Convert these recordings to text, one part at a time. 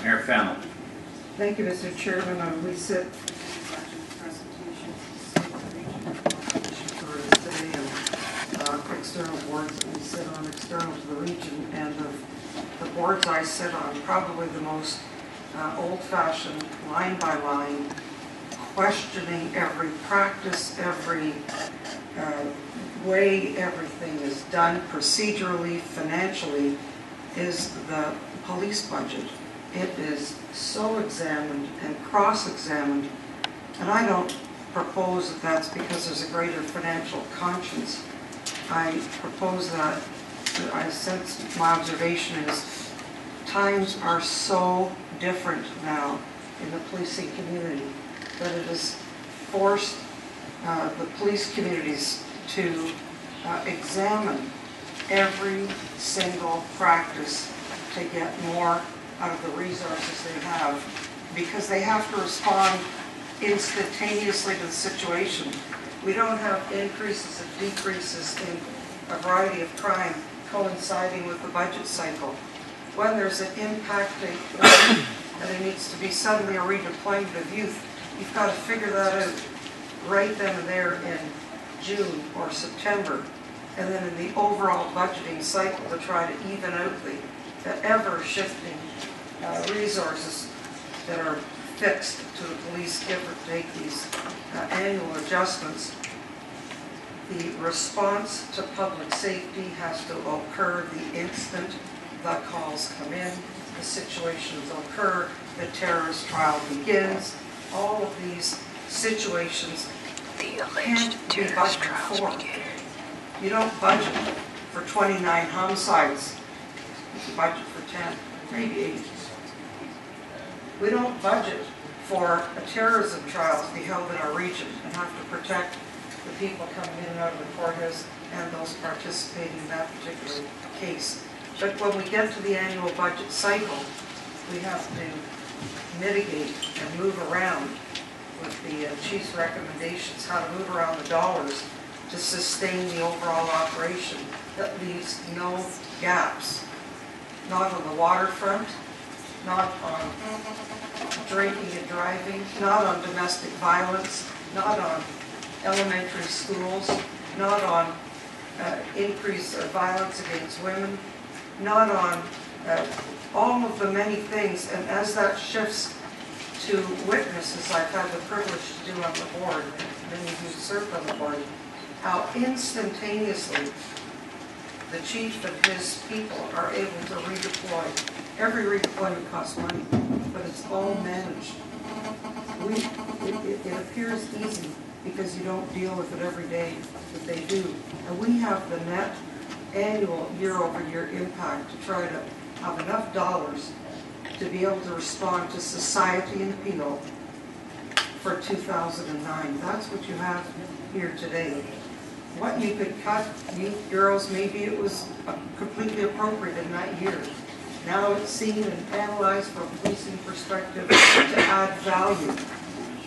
Mayor Fennell. Thank you, Mr. Chairman. We sit external boards that we sit on external to the region, and the boards I sit on, probably the most old-fashioned, line by line, questioning every practice, every way everything is done procedurally, financially, is the police budget. It is so examined and cross-examined, and I don't propose that that's because there's a greater financial conscience. I propose that, I sense my observation is times are so different now in the policing community that it has forced the police communities to examine every single practice to get more out of the resources they have, because they have to respond instantaneously to the situation. We don't have increases and decreases in a variety of crime coinciding with the budget cycle. When there's an impacting and there needs to be suddenly a redeployment of youth, you've got to figure that out right then and there in June or September, and then in the overall budgeting cycle to try to even out the ever-shifting resources that are fixed to the police, give or take these annual adjustments. The response to public safety has to occur the instant the calls come in, the situations occur, the terrorist trial begins. All of these situations can't be budgeted for. You don't budget for 29 homicides. You budget for 10, maybe 8. We don't budget for a terrorism trial to be held in our region and have to protect the people coming in and out of the courthouse and those participating in that particular case. But when we get to the annual budget cycle, we have to mitigate and move around with the chief's recommendations, how to move around the dollars to sustain the overall operation that leaves no gaps. Not on the waterfront, not on drinking and driving, not on domestic violence, not on elementary schools, not on increase of violence against women, not on all of the many things. And as that shifts to witnesses, I've had the privilege to do on the board, many of you served on the board, how instantaneously the chief and his people are able to redeploy. Every redeployment costs money, but it's all managed. It appears easy because you don't deal with it every day, but they do. And we have the net annual year-over-year impact to try to have enough dollars to be able to respond to society and appeal for 2009. That's what you have here today. What you could cut, youth, girls, maybe it was completely appropriate in that year. Now it's seen and analyzed from a policing perspective to add value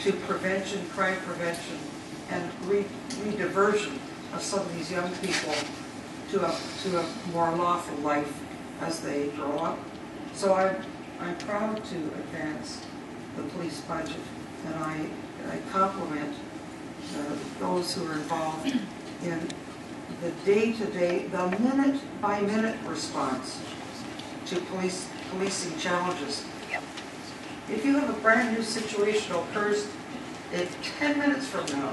to prevention, crime prevention, and re-diversion of some of these young people to a more lawful life as they grow up. So I'm proud to advance the police budget, and I compliment those who are involved in the day-to-day, the minute-by-minute response to policing challenges. Yep. If you have a brand new situation that occurs in 10 minutes from now,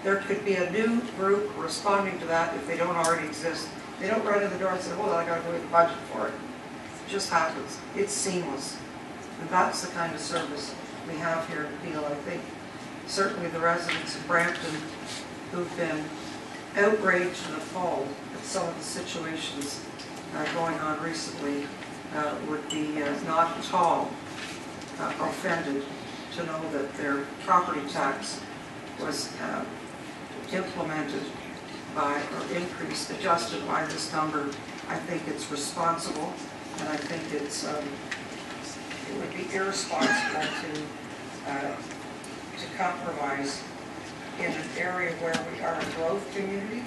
there could be a new group responding to that if they don't already exist. They don't run in the door and say, hold on, I got to go get the budget for it. It just happens. It's seamless. And that's the kind of service we have here in Peel. I think certainly the residents of Brampton who've been outraged and appalled at some of the situations going on recently would be not at all offended to know that their property tax was implemented by, or increased, adjusted by this number. I think it's responsible, and I think it's it would be irresponsible to compromise in an area where we are a growth community,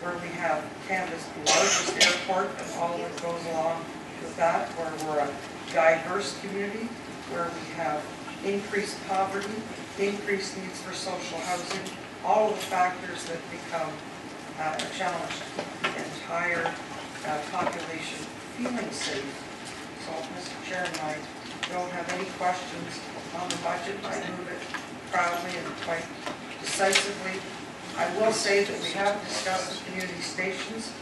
where we have Canada's largest airport and all that goes along with that, where we're a diverse community, where we have increased poverty, increased needs for social housing, all of the factors that become a challenge to keep the entire population feeling safe. So, Mr. Chairman, I don't have any questions on the budget. I move it proudly and quite decisively. I will say that we have discussed the community stations.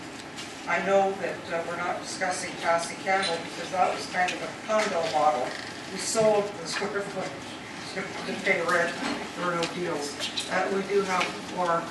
I know that we're not discussing Cassie Campbell because that was kind of a condo model. We sold the square foot to pay rent. There were no deals. We do have more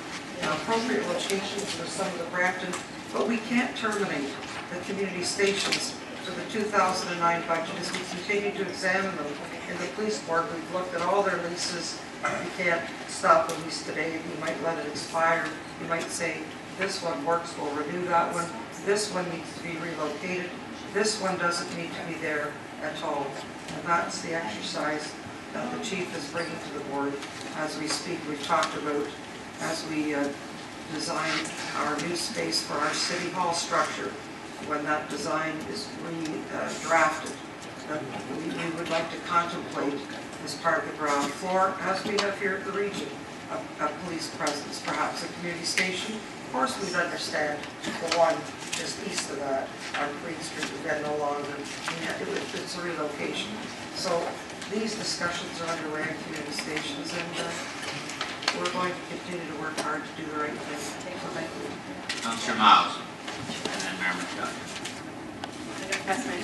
appropriate locations for some of the Brampton, but we can't terminate the community stations for the 2009 budget as we continue to examine them. In the police board, we've looked at all their leases. You can't stop a lease today. You might let it expire. You might say, this one works, we'll renew that one. This one needs to be relocated. This one doesn't need to be there at all. And that's the exercise that the chief is bringing to the board as we speak. We've talked about as we design our new space for our city hall structure, when that design is redrafted, that we would like to contemplate as part of the ground floor, as we have here at the region, a police presence, perhaps a community station. Of course, we'd understand the one just east of that on Queen Street would then no longer, it's a relocation. So these discussions are underway in community stations, and we're going to continue to work hard to do the right thing. So thank you. Councillor Miles, and then Mayor Metcalf. That's my